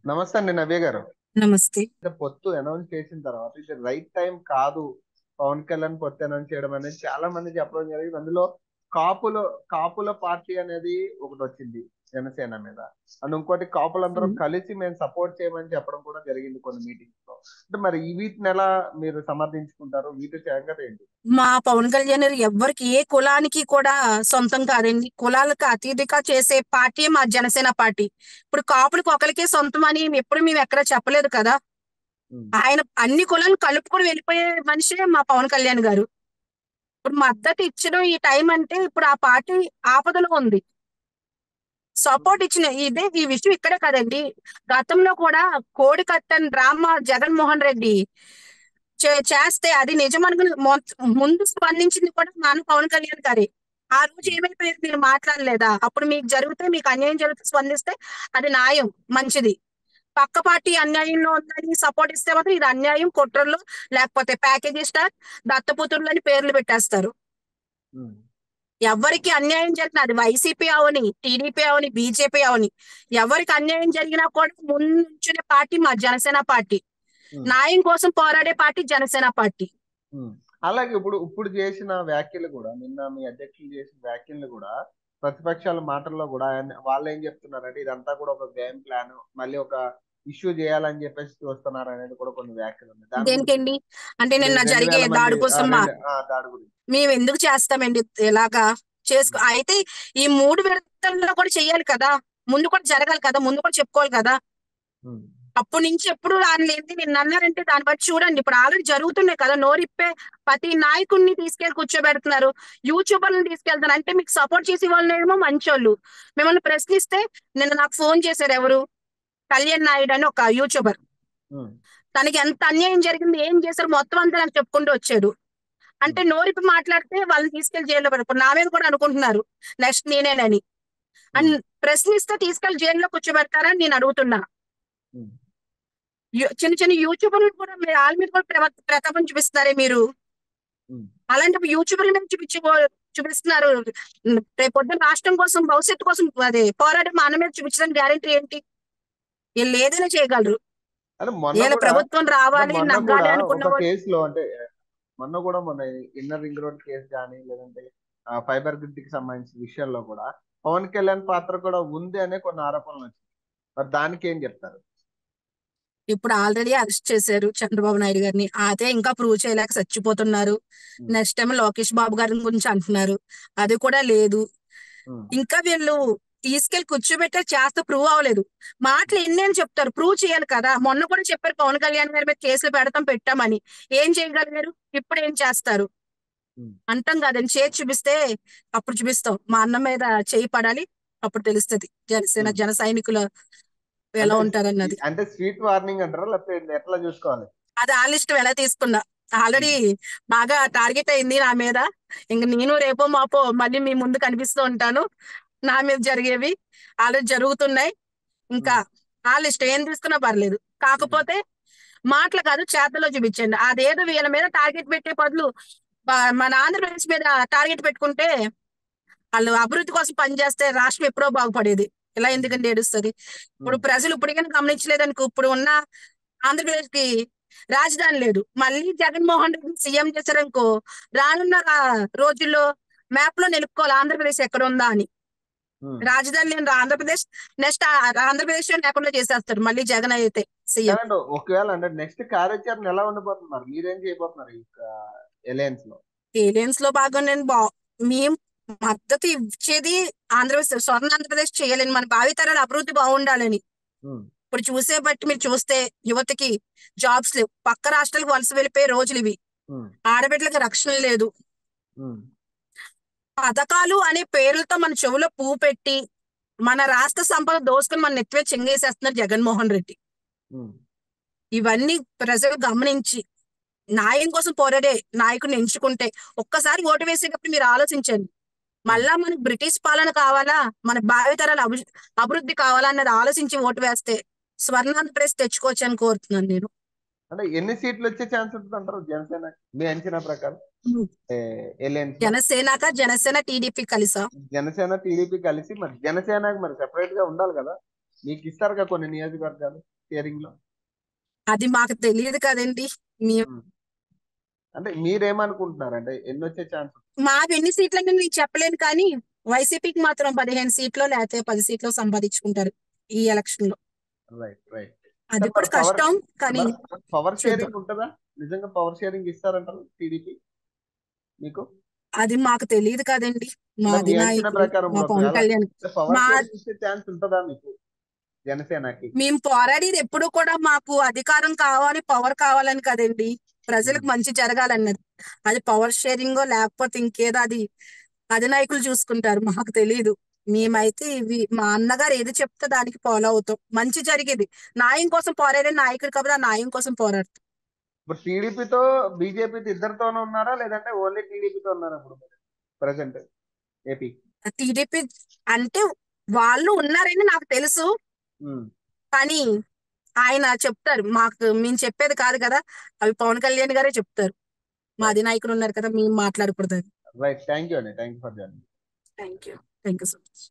నమస్తే అండి నవ్య గారు. నమస్తే. అంటే పొత్తు అనౌన్స్ చేసిన తర్వాత ఇది రైట్ టైం కాదు. పవన్ కళ్యాణ్ పొత్తు అనౌన్స్ చేయడం అనేది చాలా మంది చెప్పడం జరిగింది. అందులో కాపుల కాపుల పార్టీ అనేది ఒకటి వచ్చింది జనసేన మీద. అండ్ ఇంకోటి కాపులందరూ అవును. కలిసి మేము సపోర్ట్ చేయమని చెప్పడం కూడా జరిగింది కొన్ని మీటింగ్స్ లో. అంటే మరి ఈ వీటిని ఎలా మీరు సమర్థించుకుంటారు? వీటి సంగతి ఏంటి? మా పవన్ కళ్యాణ్ గారు ఎవ్వరికి ఏ కులానికి కూడా సొంతం కాదండి. కులాలకు అతీతంగా చేసే పార్టీ మా జనసేన పార్టీ. ఇప్పుడు కాపులకు ఒకరికే సొంతం అని ఎప్పుడు మేము ఎక్కడ చెప్పలేదు కదా. ఉమ్, ఆయన అన్ని కులాలను కలుపుకొని వెళ్ళిపోయే మనిషే మా పవన్ కళ్యాణ్ గారు. ఇప్పుడు మద్దతు ఇచ్చడం ఈ టైం అంటే ఇప్పుడు ఆ పార్టీ ఆపదలో ఉంది. ఉమ్, సపోర్ట్ ఇచ్చిన ఈ విషయం ఇక్కడే కదండి. గతంలో కూడా కోడి కట్టని డ్రామా జగన్మోహన్ రెడ్డి చేస్తే అది నిజమనుకుని ముందు స్పందించింది కూడా మన పవన్ కళ్యాణ్ గారే. ఆ రోజు ఉమ్, ఏమైపోయింది, మీరు మాట్లాడలేదా? అప్పుడు మీకు జరిగితే, మీకు అన్యాయం జరిగితే స్పందిస్తే అది న్యాయం, మంచిది. పక్క పార్టీ అన్యాయంలో ఉందని సపోర్ట్ ఇస్తే మాత్రం ఇది అన్యాయం, కుట్రలు, లేకపోతే ప్యాకేజీ స్టార్, దత్తపుత్రులు అని పేర్లు పెట్టేస్తారు. ఉమ్, ఎవరికి అన్యాయం జరిగినా, అది వైసీపీ అవని, టీడీపీ అవని, బీజేపీ అవని, ఎవరికి అన్యాయం జరిగినా కూడా ముందుంచునే పార్టీ మా జనసేన పార్టీ. ఉమ్. న్యాయం కోసం పోరాడే పార్టీ జనసేన పార్టీ. ఉమ్. అలాగే ఇప్పుడు ఇప్పుడు చేసిన వ్యాఖ్యలు కూడా, నిన్న మీ అధ్యక్షులు చేసిన వ్యాఖ్యలు కూడా, ప్రతిపక్షాల మాటల్లో కూడా వాళ్ళు ఏం చెప్తున్నారంటే ఇదంతా కూడా ఒక గేమ్ ప్లాన్, మళ్ళీ ఒక ఇష్యూ చేయాలని చెప్పేసి చూస్తున్నారు అనేది కూడా కొన్ని వ్యాఖ్యలు ఉన్నాయి. దాని గురించి దేనికండి? అంటే నిన్న రెండు జరిగే వేల మంది దాడి కోసం దాడి గురించి. మేము ఎందుకు చేస్తామండి ఇలాగా? అయితే ఈ 3 విడతల్లో కూడా చెయ్యాలి కదా. ముందు కూడా జరగాలి కదా, ముందు కూడా చెప్పుకోవాలి కదా. ఉమ్, అప్పటి నుంచి ఎప్పుడు ఆయన ఏంటి నిన్న అన్నారంటే దాన్ని బట్టి చూడండి, ఇప్పుడు ఆల్రెడీ జరుగుతున్నాయి కదా. నోరిప్పే ప్రతి నాయకుడిని తీసుకెళ్లి కూర్చోబెడుతున్నారు. యూట్యూబర్లను తీసుకెళ్తారు. అంటే మీకు సపోర్ట్ చేసే వాళ్ళేమో మంచోళ్ళు. మిమ్మల్ని ప్రశ్నిస్తే, నిన్న నాకు ఫోన్ చేశారు ఎవరు, కళ్యాణ్ నాయుడు అని ఒక యూట్యూబర్. ఉమ్, తనకి ఎంత అన్యాయం జరిగింది, ఏం చేశారు, మొత్తం అంతా నాకు చెప్పుకుంటూ వచ్చాడు. అంటే ఉమ్, నోరిప్పి మాట్లాడితే వాళ్ళని తీసుకెళ్లి జైల్లో పెడతారు. నా మీద కూడా అనుకుంటున్నారు నెక్స్ట్ నేనేనని. ఉమ్, అండ్ ప్రశ్నిస్తే తీసుకెళ్లి జైల్లో కూర్చోబెడతారని నేను అడుగుతున్నా. ఉమ్, చిన్న చిన్న యూట్యూబర్లు కూడా మీరు వాళ్ళ మీద కూడా ప్రతాపం చూపిస్తున్నారే మీరు. ఉమ్. అలాంటి యూట్యూబర్ల మీద చూపిస్తున్నారు. రేపు పొద్దున్న రాష్ట్రం కోసం, భవిష్యత్తు కోసం అదే పోరాటం మన మీద చూపించడానికి గ్యారెంటీ ఏంటి? వీళ్ళు ఏదైనా చేయగలరు. అంటే మొన్న వీళ్ళ కూడా ప్రభుత్వం అంటే రావాలి, మొన్న కూడా నగ్గాలి అనుకున్న ఒక వాళ్ళు. కేసులో, అంటే మొన్న ఇన్నర్ రింగ్ రోడ్ కేసు కానీ, లేదంటే ఫైబర్ గ్రిడ్ కి సంబంధించిన విషయాల్లో కూడా పవన్ కళ్యాణ్ పాత్ర కూడా ఉంది అనే కొన్ని ఆరోపణలు వచ్చాయి. మరి దానికి ఏం చెప్తారు? ఇప్పుడు ఆల్రెడీ అరెస్ట్ చేశారు చంద్రబాబు నాయుడు గారిని. అదే ఇంకా ప్రూవ్ చేయలేక చచ్చిపోతున్నారు. ఉమ్, నెక్స్ట్ టైం లోకేష్ బాబు గారి గురించి అంటున్నారు. అది కూడా లేదు. ఉమ్, ఇంకా వీళ్ళు తీసుకెళ్లి కూర్చోబెట్టే చేస్తే ప్రూవ్ అవ్వలేదు. మాటలు ఎన్ని అని చెప్తారు, ప్రూవ్ చేయాలి కదా. మొన్న కూడా చెప్పారు పవన్ కళ్యాణ్ గారి మీద కేసులు పెట్టామని. ఏం చేయగలిగారు? ఇప్పుడు ఏం చేస్తారు? ఉమ్. అంటాం కదండి, చేతి చూపిస్తే అప్పుడు చూపిస్తాం. మా అన్న మీద చేయి పడాలి, అప్పుడు తెలుస్తది జనసేన ఉమ్. జన సైనికులు ఎలా అంటే ఉంటారన్నది. అంటే స్వీట్ వార్నింగ్ అంటారా, లేకపోతే ఎట్లా చూసుకోవాలి? అది వాళ్ళ ఇష్టం ఎలా తీసుకున్నా. ఆల్రెడీ ఉమ్, బాగా టార్గెట్ అయింది నా మీద. ఇంక నేను రేపో మాపో మళ్ళీ మీ ముందు కనిపిస్తూ ఉంటాను. నా మీద జరిగేవి ఆల్రెడీ జరుగుతున్నాయి. ఇంకా ఉమ్, వాళ్ళ ఇష్టం ఏం తీసుకున్నా పర్లేదు. ఉమ్, కాకపోతే మాటలు కాదు, చేతల్లో చూపించండి. అదేదో వీళ్ళ మీద టార్గెట్ పెట్టే బదులు మన ఆంధ్రప్రదేశ్ మీద టార్గెట్ పెట్టుకుంటే, వాళ్ళు అభివృద్ధి కోసం పనిచేస్తే రాష్ట్రం ఎప్పుడో బాగుపడేది. ఇలా ఉమ్, ఎందుకంటే ఏడుస్తుంది. ఇప్పుడు ఉమ్, ప్రజలు ఇప్పటికైనా గమనించలేదనుకో, ఇప్పుడు ఉన్న ఆంధ్రప్రదేశ్ కి రాజధాని లేదు. మళ్ళీ జగన్మోహన్ రెడ్డి సీఎం చేశారనుకో, రానున్న రోజుల్లో మ్యాప్ లో నిలుపుకోవాలి ఆంధ్రప్రదేశ్ ఎక్కడ ఉందా అని. ఉమ్. రాజధాని లేని ఆంధ్రప్రదేశ్ నెక్స్ట్ ఆంధ్రప్రదేశ్ లో లేకుండా చేసేస్తారు మళ్ళీ జగన్ అయితే సీఎం. కాదండి, ఒకవేళ అంటే నెక్స్ట్ కార్యాచరణ ఎలా ఉండబోతున్నారు? మీరేం చేయబోతున్నారు ఈ అలయన్స్ లో? ఏలియన్స్ లో భాగం నేను మేము మద్దతు ఇచ్చేది ఆంధ్రప్రదేశ్, స్వర్ణ ఆంధ్రప్రదేశ్ చేయాలని, మన భావితరాల అభివృద్ధి బాగుండాలని. ఉమ్, ఇప్పుడు చూసే బట్టి మీరు చూస్తే యువతకి జాబ్స్ లేవు, పక్క రాష్ట్రాలకు వలస వెళ్ళిపోయే రోజులు ఇవి. ఉమ్, ఆడబిడ్డలకు రక్షణ లేదు. ఉమ్, పథకాలు అనే పేర్లతో మన చెవులో పువ్వు పెట్టి మన రాష్ట్ర సంపద దోసుకుని మన నెత్తివే చెంగేసేస్తున్నారు జగన్మోహన్ రెడ్డి. ఉమ్. ఇవన్నీ ప్రజలు గమనించి న్యాయం కోసం పోరాడే నాయకుడిని ఎంచుకుంటే, ఒక్కసారి ఓటు వేసేటప్పుడు మీరు ఆలోచించండి. ఉమ్. మళ్ళా మనకు బ్రిటిష్ పాలన కావాలా, మన భావితరాల అభివృద్ధి కావాలా అన్నది ఆలోచించి ఓటు వేస్తే స్వర్ణాంధ్రప్రదేశ్ తెచ్చుకోవచ్చు అని కోరుతున్నాను నేను. అంటే ఎన్ని సీట్లు వచ్చే ఛాన్స్ ఉంటుంది అంటారు జనసేన, మీ అంచనా ప్రకారం అలయన్స్ లో? జనసేన టీడీపీ కలిసా? జనసేన టీడీపీ కలిసి, మరి జనసేనకి మరి సెపరేట్ గా ఉండాలి కదా. మీకు ఇస్తారు కదా కొన్ని నియోజకవర్గాలు. షేరింగ్ లో? అది మాకు తెలియదు కదండి. ఉమ్. అంటే మీరేమనుకుంటున్నారు, అంటే ఎన్ని వచ్చే ఛాన్స్? మాకు ఎన్ని సీట్లని నేను చెప్పలేను, కానీ వైసీపీకి మాత్రం 15 సీట్లు లేకపోతే 10 సీట్లు సంపాదించుకుంటారు ఈ ఎలక్షన్ లో. Right right. అది కూడా కష్టం, కానీ మరి పవర్ చూద్దాం. షేరింగ్ ఉంటుందా? నిజంగా పవర్ షేరింగ్ ఇస్తారంటారు టీడీపీ మీకు? అది మాకు తెలియదు కదండి. మా అంటే మీ అంచనా అధినాయకుడు ప్రకారం మా కూడా పవన్ ఒకవేళ కళ్యాణ్. పవర్ మా షేరింగ్ ఇచ్చే ఛాన్స్ ఉంటుందా మీకు జనసేనకి? మేము పోరాడేది ఎప్పుడు కూడా మాకు అధికారం కావాలి, పవర్ కావాలని కదండి. ప్రజలకు ఉమ్. మంచి జరగాలన్నది. అది పవర్ షేరింగో లేకపోతే ఇంకేదో అది అధినాయకులు చూసుకుంటారు, మాకు తెలియదు. మేమైతే ఇవి మా అన్నగారు ఏది చెప్తే దానికి ఫాలో అవుతాం. మంచి జరిగేది, న్యాయం కోసం పోరాడే నాయకుడు కాబట్టి ఆ న్యాయం కోసం పోరాడతాం. ఇప్పుడు టీడీపీతో బీజేపీతో ఇద్దరితోనే ఉన్నారా, లేదంటే ఓన్లీ టీడీపీతో ఉన్నారా ఇప్పుడు ప్రజెంట్ ఏపీ? టీడీపీ అంటే వాళ్ళు ఉన్నారని నాకు తెలుసు, కానీ ఆయన చెప్తారు మాకు, మేము చెప్పేది కాదు కదా, అవి పవన్ కళ్యాణ్ గారే చెప్తారు. మా అధినాయకులు ఉన్నారు కదా, మేము మాట్లాడకూడదు. రైట్. థ్యాంక్ యూ అండి. Thank you for joining. Thank you. Thank you so much.